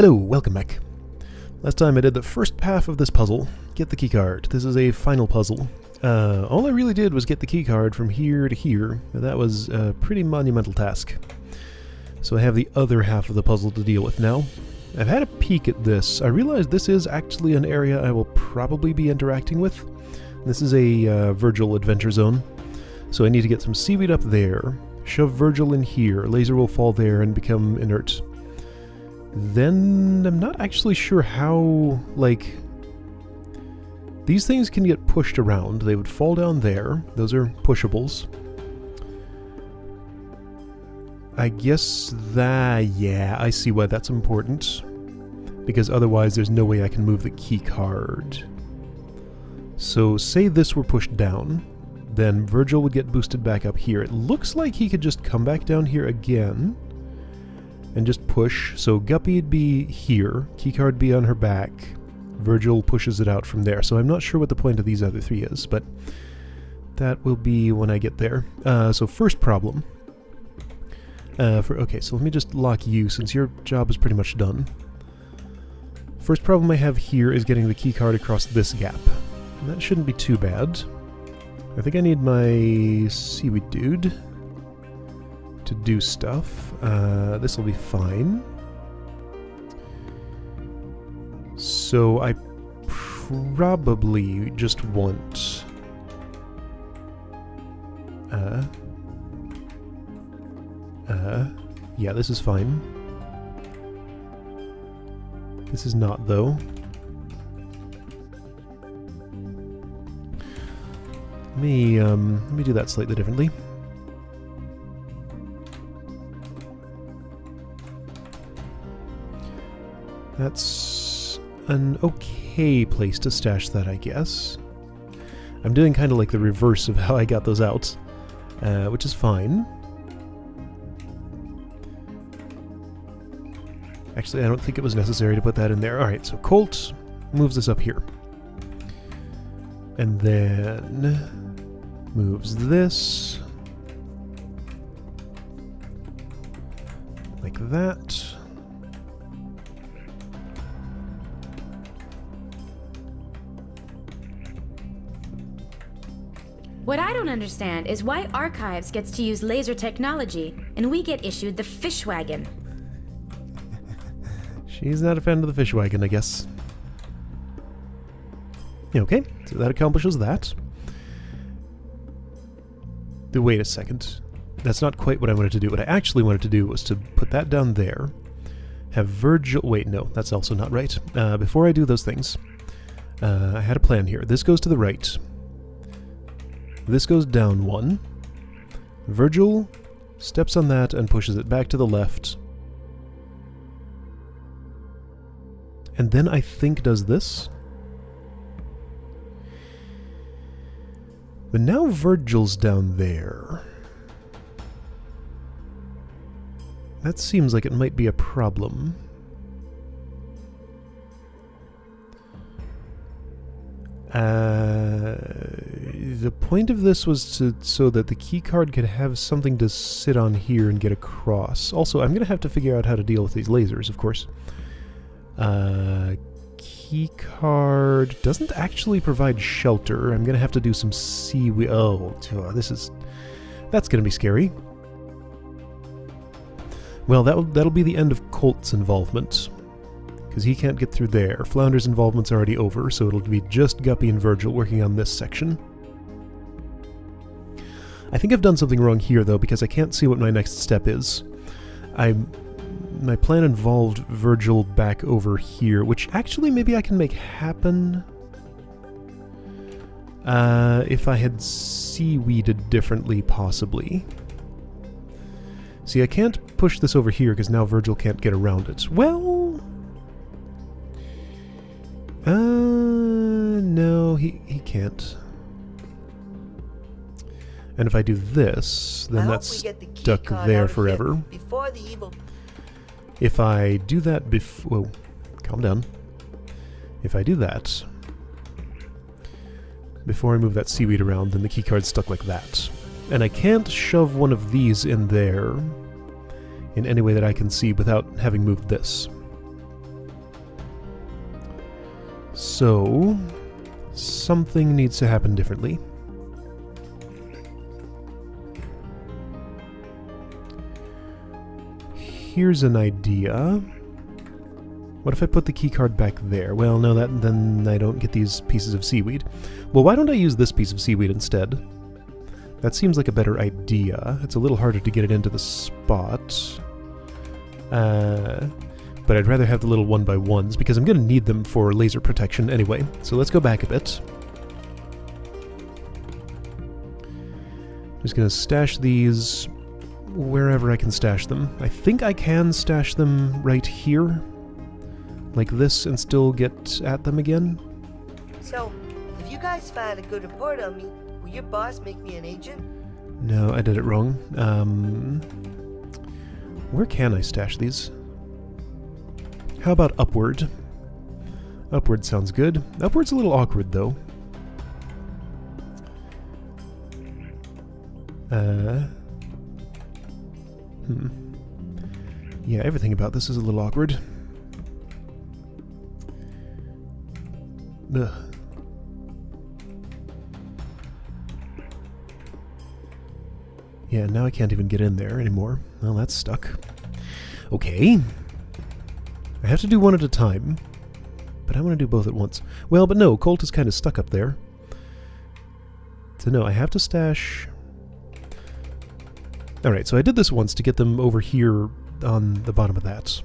Hello, welcome back. Last time I did the first half of this puzzle, get the keycard. This is a final puzzle. All I really did was get the keycard from here to here, and that was a pretty monumental task. So I have the other half of the puzzle to deal with now. I've had a peek at this. I realized this is actually an area I will probably be interacting with. This is a Virgil adventure zone, so I need to get some seaweed up there, shove Virgil in here, laser will fall there and become inert. Then I'm not actually sure how, like, these things can get pushed around. They would fall down there. Those are pushables. I guess that, yeah, I see why that's important. Because otherwise there's no way I can move the key card. So say this were pushed down, then Virgil would get boosted back up here. It looks like he could just come back down here again and just push. So Guppy'd be here, keycard be on her back, Virgil pushes it out from there. So I'm not sure what the point of these other three is, but that will be when I get there. So first problem. Okay, so let me just lock you since your job is pretty much done. First problem I have here is getting the keycard across this gap. And that shouldn't be too bad. I think I need my seaweed dude to do stuff. This will be fine. So I probably just want yeah, this is fine. This is not, though. Let me do that slightly differently. That's an okay place to stash that, I guess. I'm doing kind of like the reverse of how I got those out, which is fine. Actually, I don't think it was necessary to put that in there. Alright, so Colt moves this up here. And then moves this like that. What I don't understand is why Archives gets to use laser technology and we get issued the fish wagon. She's not a fan of the fish wagon, I guess. Okay, so that accomplishes that. Wait a second. That's not quite what I wanted to do. What I actually wanted to do was to put that down there, have Virgil... Wait, no, that's also not right. Before I do those things, I had a plan here. This goes to the right. This goes down one. Virgil steps on that and pushes it back to the left. And then I think does this. But now Virgil's down there. That seems like it might be a problem. The point of this was so that the keycard could have something to sit on here and get across. Also, I'm going to have to figure out how to deal with these lasers, of course. Keycard doesn't actually provide shelter. I'm going to have to do some seaweed. Oh, that's going to be scary. Well, that'll be the end of Colt's involvement, because he can't get through there. Flounder's involvement's already over, so it'll be just Guppy and Virgil working on this section. I think I've done something wrong here, though, because I can't see what my next step is. My plan involved Virgil back over here, which actually maybe I can make happen if I had seaweeded differently, possibly. See, I can't push this over here because now Virgil can't get around it. Well... no, he can't. And if I do this, then that's stuck there forever. Before the evil... If I do that whoa, calm down. If I do that, before I move that seaweed around, then the keycard's stuck like that. And I can't shove one of these in there in any way that I can see without having moved this. So, something needs to happen differently. Here's an idea. What if I put the keycard back there? Well, no, then I don't get these pieces of seaweed. Well, why don't I use this piece of seaweed instead? That seems like a better idea. It's a little harder to get it into the spot. But I'd rather have the little 1x1s because I'm going to need them for laser protection anyway. So let's go back a bit. Just going to stash these wherever I can stash them. I think I can stash them right here, like this, and still get at them again. So, if you guys find a good report on me, will your boss make me an agent? No, I did it wrong. Where can I stash these? How about upward? Upward sounds good. Upward's a little awkward, though. Yeah, everything about this is a little awkward. Ugh. Yeah, now I can't even get in there anymore. Well, that's stuck. Okay. I have to do one at a time, but I want to do both at once. Well, but no, Colt is kind of stuck up there. So no, I have to stash... Alright, so I did this once to get them over here on the bottom of that.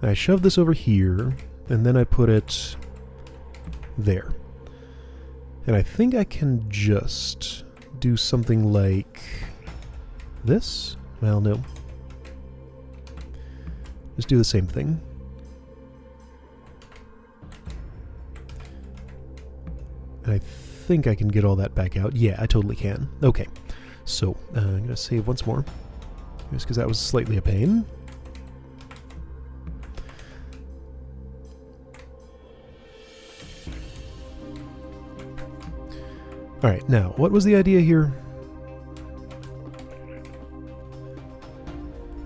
I shove this over here, and then I put it there. And I think I can just do something like this? Well, no. Just do the same thing. And I think I can get all that back out. Yeah, I totally can. Okay. So, I'm going to save once more. Just because that was slightly a pain. Alright, now, what was the idea here?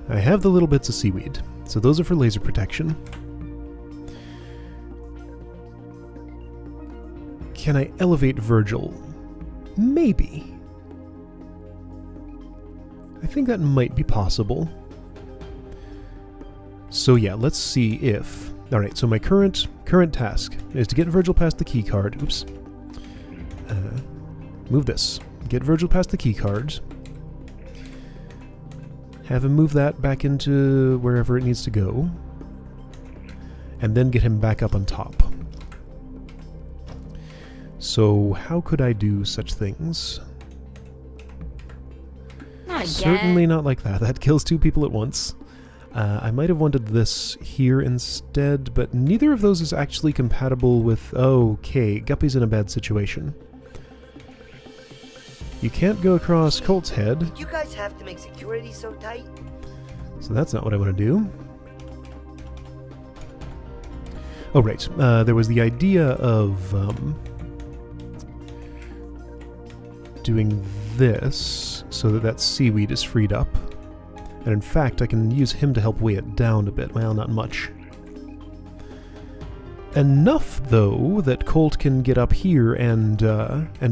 I have the little bits of seaweed, so those are for laser protection. Can I elevate Virgil? Maybe. I think that might be possible. So yeah, let's see if... Alright, so my current task is to get Virgil past the keycard. Oops. Move this. Get Virgil past the keycard. Have him move that back into wherever it needs to go. And then get him back up on top. So, how could I do such things? Not again. Certainly not like that. That kills two people at once. I might have wanted this here instead, but neither of those is actually compatible with... Okay, Guppy's in a bad situation. You can't go across Colt's head. Did you guys have to make security so tight? So that's not what I want to do. Oh, right. There was the idea of doing this so that seaweed is freed up. And in fact, I can use him to help weigh it down a bit. Well, not much. Enough, though, that Colt can get up here and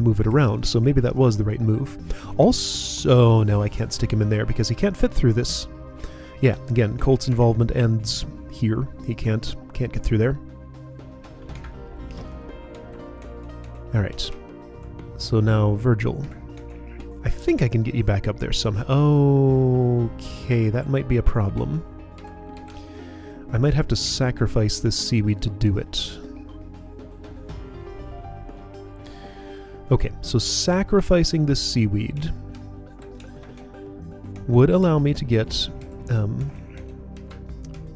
move it around, so maybe that was the right move. Also, now I can't stick him in there because he can't fit through this. Yeah, again, Colt's involvement ends here. He can't get through there. Alright. So now, Virgil. I think I can get you back up there somehow. Okay, that might be a problem. I might have to sacrifice this seaweed to do it. Okay, so sacrificing this seaweed would allow me to get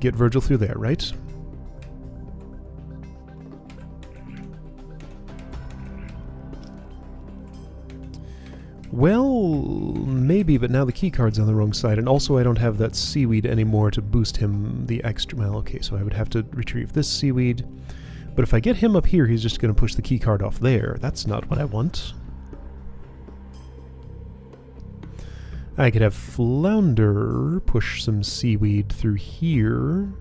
Virgil through there, right? Well, maybe, but now the keycard's on the wrong side, and also I don't have that seaweed anymore to boost him the extra... Well, okay, so I would have to retrieve this seaweed. But if I get him up here, he's just going to push the keycard off there. That's not what I want. I could have Flounder push some seaweed through here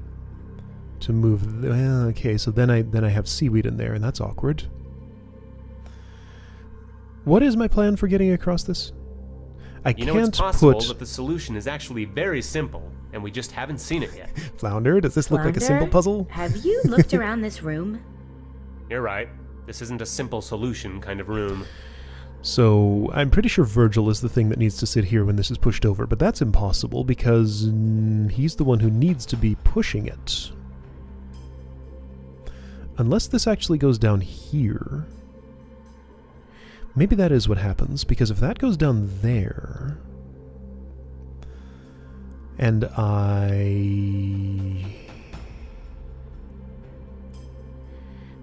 to move. Okay, so then I have seaweed in there, and that's awkward. What is my plan for getting across this? You know, it's possible that the solution is actually very simple, and we just haven't seen it yet. Flounder, does this look like a simple puzzle? Have you looked around this room? You're right. This isn't a simple solution kind of room. So, I'm pretty sure Virgil is the thing that needs to sit here when this is pushed over, but that's impossible because he's the one who needs to be pushing it. Unless this actually goes down here. Maybe that is what happens, because if that goes down there... And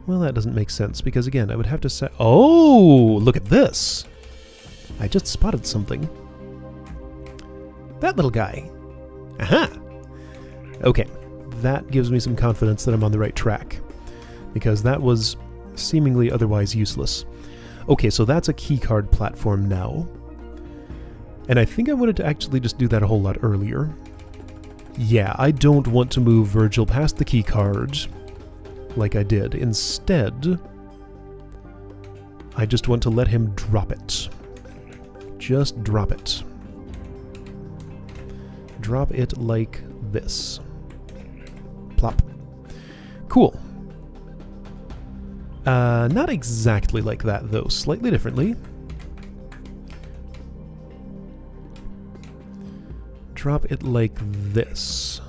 Well, that doesn't make sense, because again, I would have to say... Oh! Look at this! I just spotted something. That little guy. Aha! Okay, that gives me some confidence that I'm on the right track, because that was seemingly otherwise useless. Okay, so that's a keycard platform now. And I think I wanted to actually just do that a whole lot earlier. Yeah, I don't want to move Virgil past the keycard like I did. Instead, I just want to let him drop it. Just drop it. Drop it like this. Plop. Cool. Not exactly like that, though. Slightly differently. Drop it like this.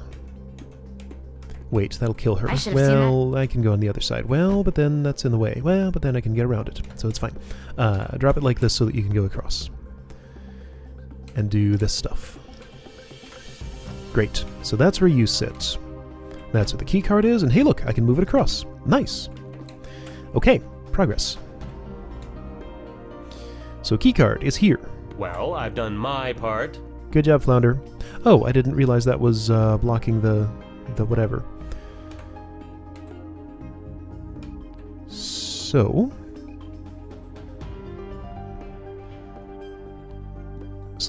Wait, that'll kill her. Well, I can go on the other side. Well, but then that's in the way. Well, but then I can get around it, so it's fine. Drop it like this so that you can go across. And do this stuff. Great. So that's where you sit. That's where the key card is, and hey look, I can move it across. Nice. Okay, progress. So key card is here. Well, I've done my part. Good job, Flounder. Oh, I didn't realize that was blocking the whatever. So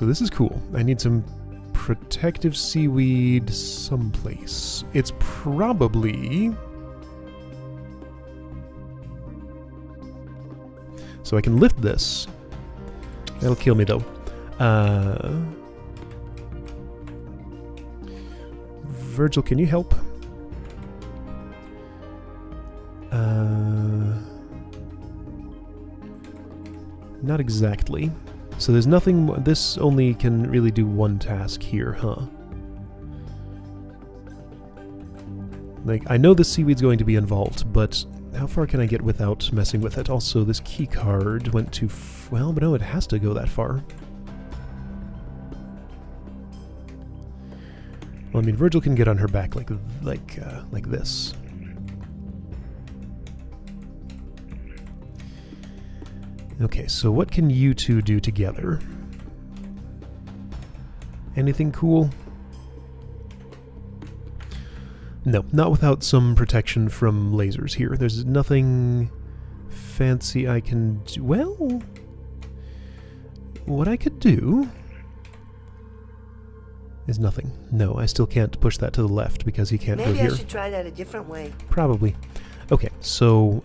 this is cool. I need some protective seaweed someplace. It's probably... So I can lift this. That'll kill me, though. Virgil, can you help? Not exactly. So there's nothing... This only can really do one task here, huh? Like, I know the seaweed's going to be involved, but how far can I get without messing with it? Also, this key card went too... Well, but no, it has to go that far. Well, I mean, Virgil can get on her back like this. Okay, so what can you two do together? Anything cool? No, not without some protection from lasers here. There's nothing fancy I can do. Well, what I could do is nothing. No, I still can't push that to the left because he can't go here. Maybe I should try that a different way. Probably. Okay, so,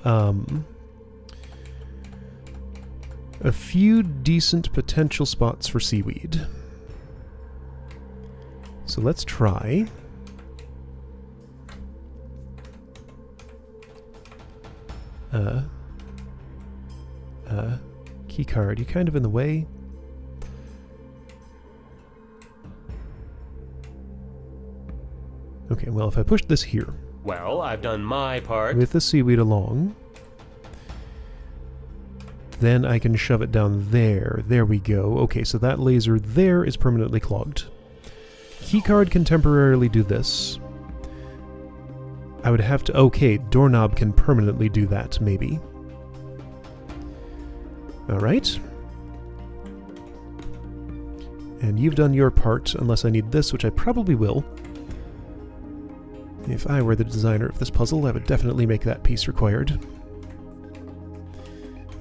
a few decent potential spots for seaweed. So let's try. Key card, you kind of in the way. Okay, well, if I push this here... Well, I've done my part. With the seaweed along... Then I can shove it down there. There we go. Okay, so that laser there is permanently clogged. Keycard can temporarily do this. I would have to... Okay, doorknob can permanently do that, maybe. Alright. And you've done your part, unless I need this, which I probably will. If I were the designer of this puzzle, I would definitely make that piece required.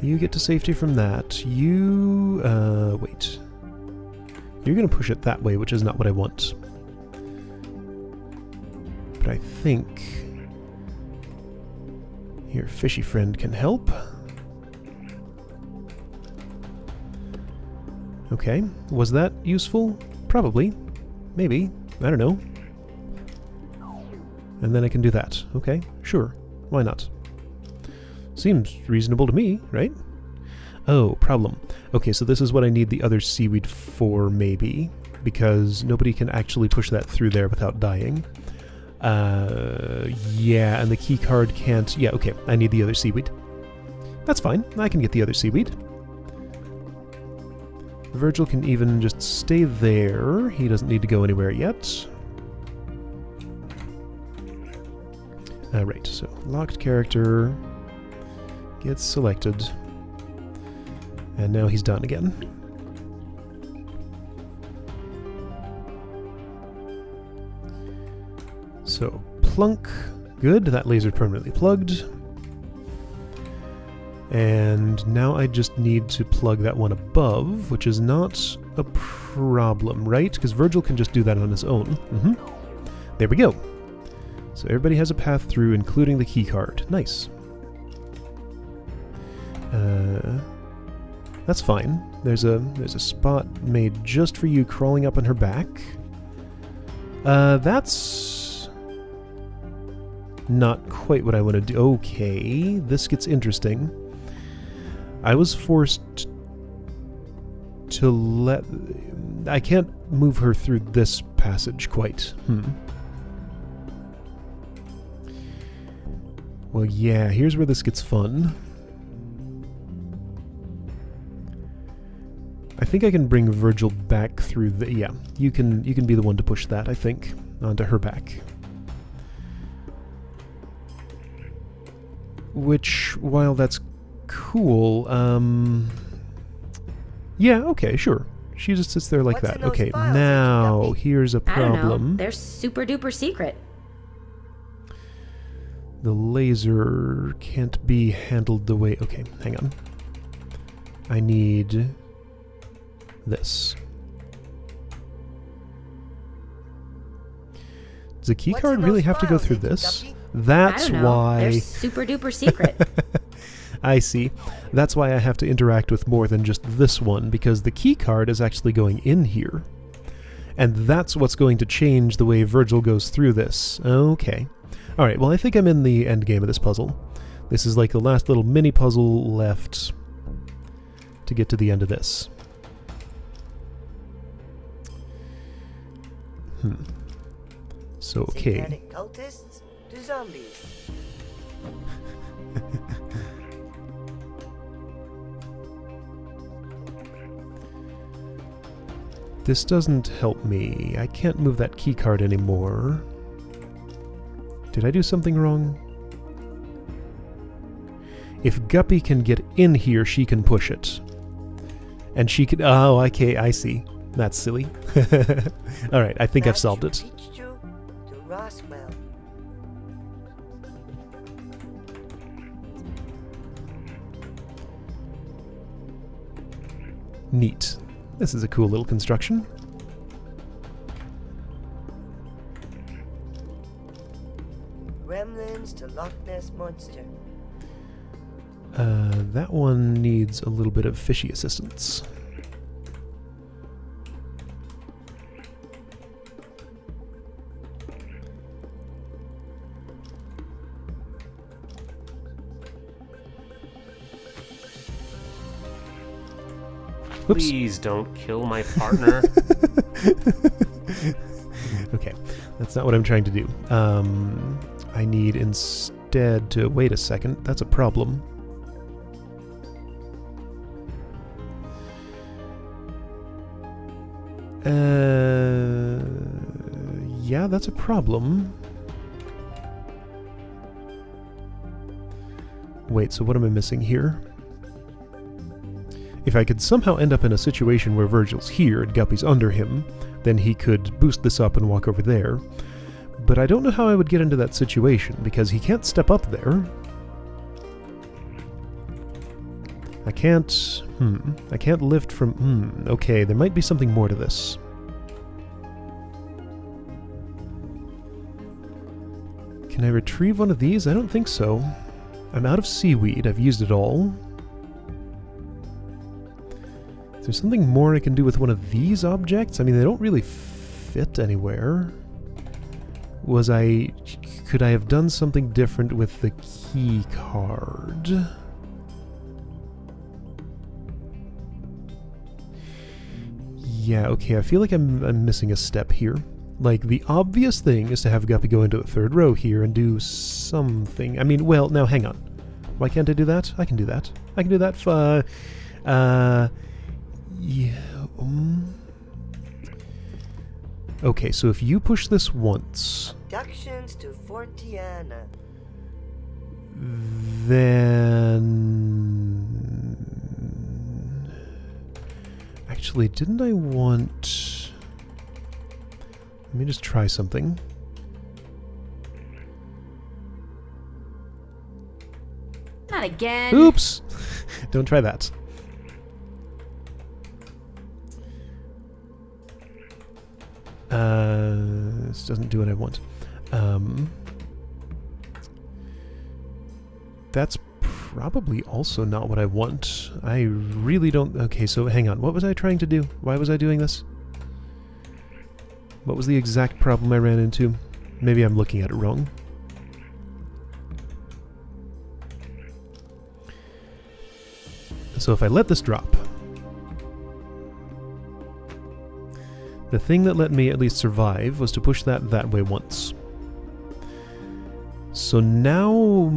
You get to safety from that. You, wait. You're going to push it that way, which is not what I want. But I think... Your fishy friend can help. Okay, was that useful? Probably. Maybe. I don't know. And then I can do that. Okay, sure. Why not? Seems reasonable to me, right? Oh, problem. Okay, so this is what I need the other seaweed for, maybe. Because nobody can actually push that through there without dying. Yeah, and the keycard can't... Yeah, okay, I need the other seaweed. That's fine, I can get the other seaweed. Virgil can even just stay there. He doesn't need to go anywhere yet. Right, so locked character gets selected. And now he's done again. So, plunk. Good, that laser permanently plugged. And now I just need to plug that one above, which is not a problem, right? Because Virgil can just do that on his own. There we go. So everybody has a path through, including the keycard. Nice. That's fine. There's a spot made just for you crawling up on her back. That's not quite what I want to do. Okay, this gets interesting. I was forced to let... I can't move her through this passage quite. Well, yeah, here's where this gets fun. I think I can bring Virgil back through the... Yeah, you can be the one to push that, I think, onto her back. Which, while that's cool, yeah, okay, sure. She just sits there like that. Okay, now, here's a problem. I don't know. They're super duper secret. The laser can't be handled the way... Okay, hang on. I need... this. Does the keycard really have to go through this? That's why... They're super duper secret. I see. That's why I have to interact with more than just this one, because the keycard is actually going in here. And that's what's going to change the way Virgil goes through this. Okay. Alright, well I think I'm in the end game of this puzzle. This is like the last little mini puzzle left to get to the end of this. So, okay. Satanic cultists to zombies. This doesn't help me. I can't move that keycard anymore. Did I do something wrong? If Guppy can get in here, she can push it. And she can... Oh, okay, I see. That's silly. Alright, I think I've solved it. Neat. This is a cool little construction. Gremlins to Loch Ness Monster. That one needs a little bit of fishy assistance. Oops. Please don't kill my partner. Okay, that's not what I'm trying to do. I need instead to... Wait a second, that's a problem. Yeah, that's a problem. Wait, so what am I missing here? If I could somehow end up in a situation where Virgil's here and Guppy's under him, then he could boost this up and walk over there. But I don't know how I would get into that situation, because he can't step up there. I can't... I can't lift from... okay, there might be something more to this. Can I retrieve one of these? I don't think so. I'm out of seaweed. I've used it all. Is there something more I can do with one of these objects? I mean, they don't really fit anywhere. Could I have done something different with the key card? Yeah, okay, I feel like I'm missing a step here. Like, the obvious thing is to have Guppy go into the third row here and do something. I mean, well, now hang on. Why can't I do that? I can do that. I can do that for... yeah... Okay, so if you push this once... Abductions to Fort Diener. Then... Actually, didn't I want... Let me just try something. Not again. Oops! Don't try that. This doesn't do what I want. That's probably also not what I want. I really don't... Okay, so hang on. What was I trying to do? Why was I doing this? What was the exact problem I ran into? Maybe I'm looking at it wrong. So if I let this drop... The thing that let me at least survive was to push that way once. So now,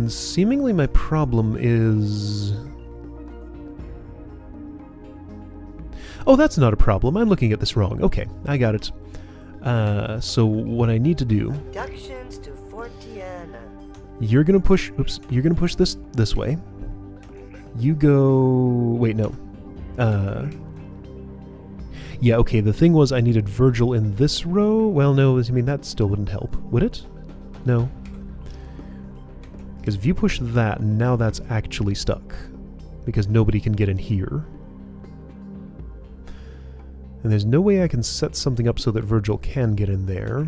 seemingly my problem is... Oh, that's not a problem. I'm looking at this wrong. Okay, I got it. So what I need to do... Abductions to Fort Diener. You're gonna push... Oops. You're gonna push this way. You go... Wait, no. Yeah, okay, the thing was I needed Virgil in this row. Well, no, I mean, that still wouldn't help. Would it? No. Because if you push that, now that's actually stuck. Because nobody can get in here. And there's no way I can set something up so that Virgil can get in there.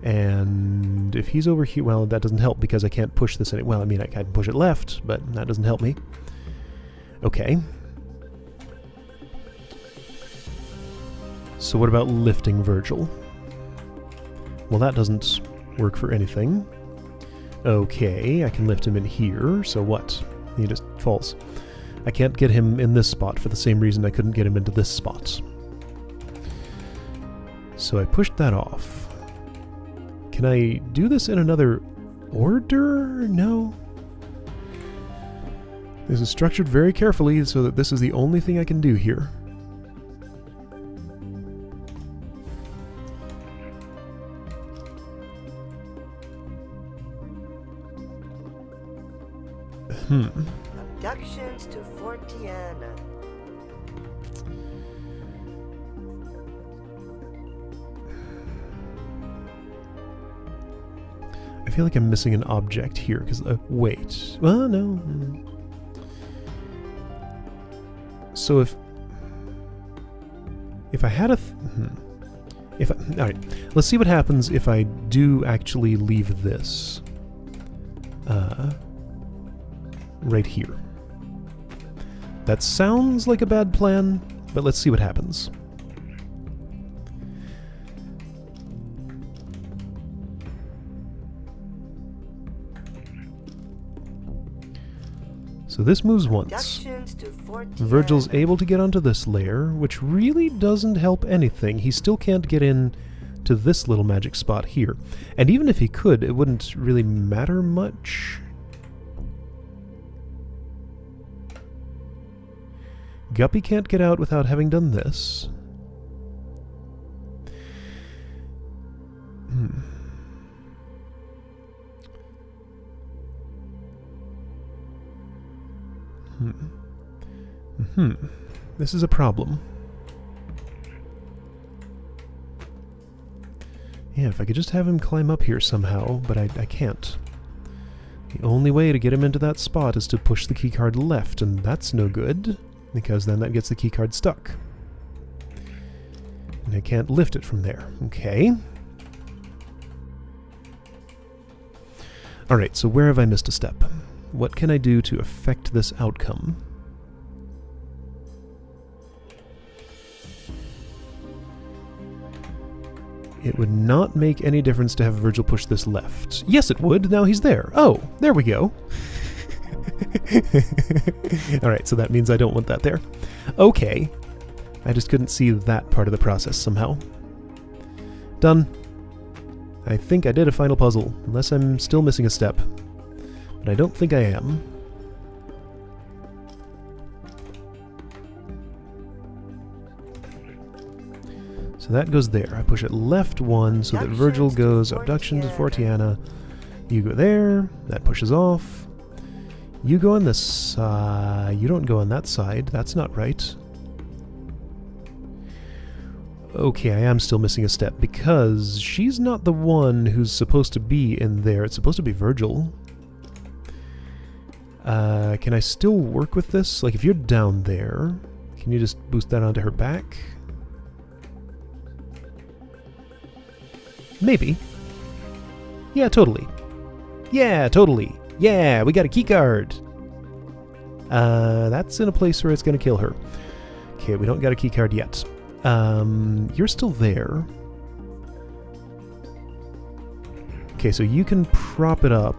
And if he's over here... Well, that doesn't help because I can't push this any... Well, I mean, I can push it left, but that doesn't help me. Okay. So what about lifting Virgil? Well, that doesn't work for anything. Okay, I can lift him in here, so what? He just falls. I can't get him in this spot for the same reason I couldn't get him into this spot. So I pushed that off. Can I do this in another order? No. This is structured very carefully so that this is the only thing I can do here. Abductions to Fort Diener. I feel like I'm missing an object here, because... wait. Well, no. So if I had a... Alright, let's see what happens if I do actually leave this. Right here. That sounds like a bad plan, but let's see what happens. So this moves once. Virgil's able to get onto this layer, which really doesn't help anything. He still can't get in to this little magic spot here. And even if he could, it wouldn't really matter much. Guppy can't get out without having done this. This is a problem. Yeah, if I could just have him climb up here somehow, but I can't. The The only way to get him into that spot is to push the keycard left, and that's no good, because then that gets the keycard stuck. And I can't lift it from there. Okay. Alright, so where have I missed a step? What can I do to affect this outcome? It would not make any difference to have Virgil push this left. Yes, it would. Now he's there. Oh, there we go. Alright, so that means I don't want that there. Okay. I just couldn't see that part of the process somehow. Done. I think I did a final puzzle, unless I'm still missing a step. But I don't think I am. So that goes there. I push it left one so that Virgil goes abduction to Fortiana. You go there. That pushes off. You go on this side. You don't go on that side. That's not right. Okay, I am still missing a step because she's not the one who's supposed to be in there. It's supposed to be Virgil. Can I still work with this? Like, if you're down there, can you just boost that onto her back? Maybe. Yeah, totally. Yeah, totally. Yeah, we got a keycard. That's in a place where it's going to kill her. Okay, we don't got a keycard yet. You're still there. Okay, so you can prop it up,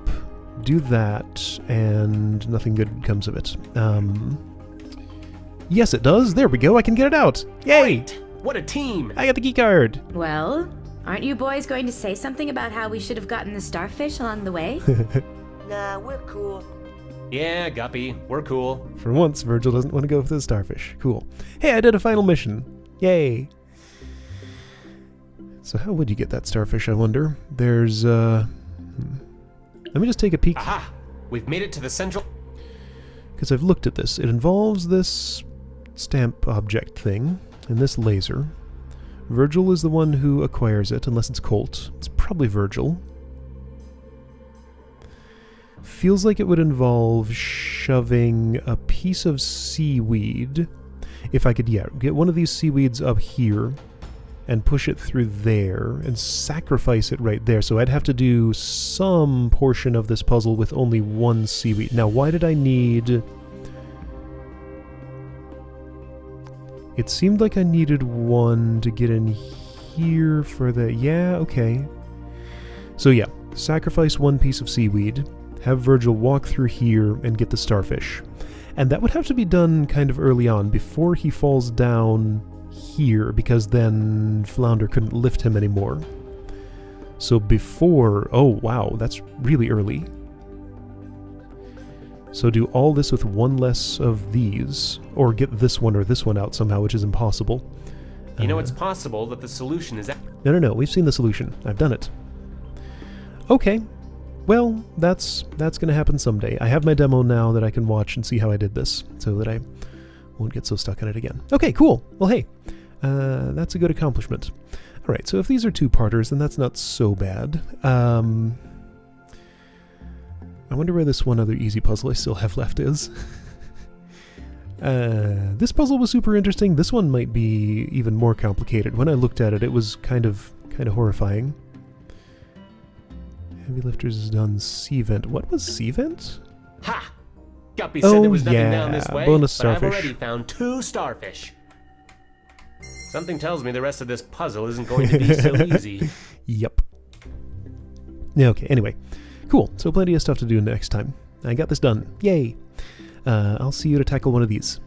do that, and nothing good comes of it. Yes, it does. There we go. I can get it out. Yay! Great. What a team! I got the keycard. Well, aren't you boys going to say something about how we should have gotten the starfish along the way? Nah, we're cool. Yeah, Guppy, we're cool. For once, Virgil doesn't want to go for the starfish. Cool. Hey, I did a final mission. Yay! So how would you get that starfish, I wonder? There's, Let me just take a peek. Aha! We've made it to the central... Because I've looked at this. It involves this stamp object thing, and this laser. Virgil is the one who acquires it, unless it's Colt. It's probably Virgil. Feels like it would involve shoving a piece of seaweed. If I could, yeah, get one of these seaweeds up here and push it through there and sacrifice it right there. So I'd have to do some portion of this puzzle with only one seaweed. Now, why did I need... It seemed like I needed one to get in here for the... Yeah, okay. So yeah, sacrifice one piece of seaweed, have Virgil walk through here and get the starfish. And that would have to be done kind of early on, before he falls down here, because then Flounder couldn't lift him anymore. So before... Oh, wow, that's really early. So do all this with one less of these, or get this one or this one out somehow, which is impossible. You know, it's possible that the solution is... No, we've seen the solution. I've done it. Okay. Well, that's going to happen someday. I have my demo now that I can watch and see how I did this, so that I won't get so stuck on it again. Okay, cool. Well, hey, that's a good accomplishment. All right, so if these are two-parters, then that's not so bad. I wonder where this one other easy puzzle I still have left is. This puzzle was super interesting. This one might be even more complicated. When I looked at it, it was kind of horrifying. Heavy lifters is done C-vent. What was C-vent? Ha! Guppy said there was nothing down this way, bonus but I've starfish. already found 2 starfish. Something tells me the rest of this puzzle isn't going to be so easy. Yep. Yeah, okay, anyway. Cool, so plenty of stuff to do next time. I got this done. Yay! I'll see you to tackle one of these.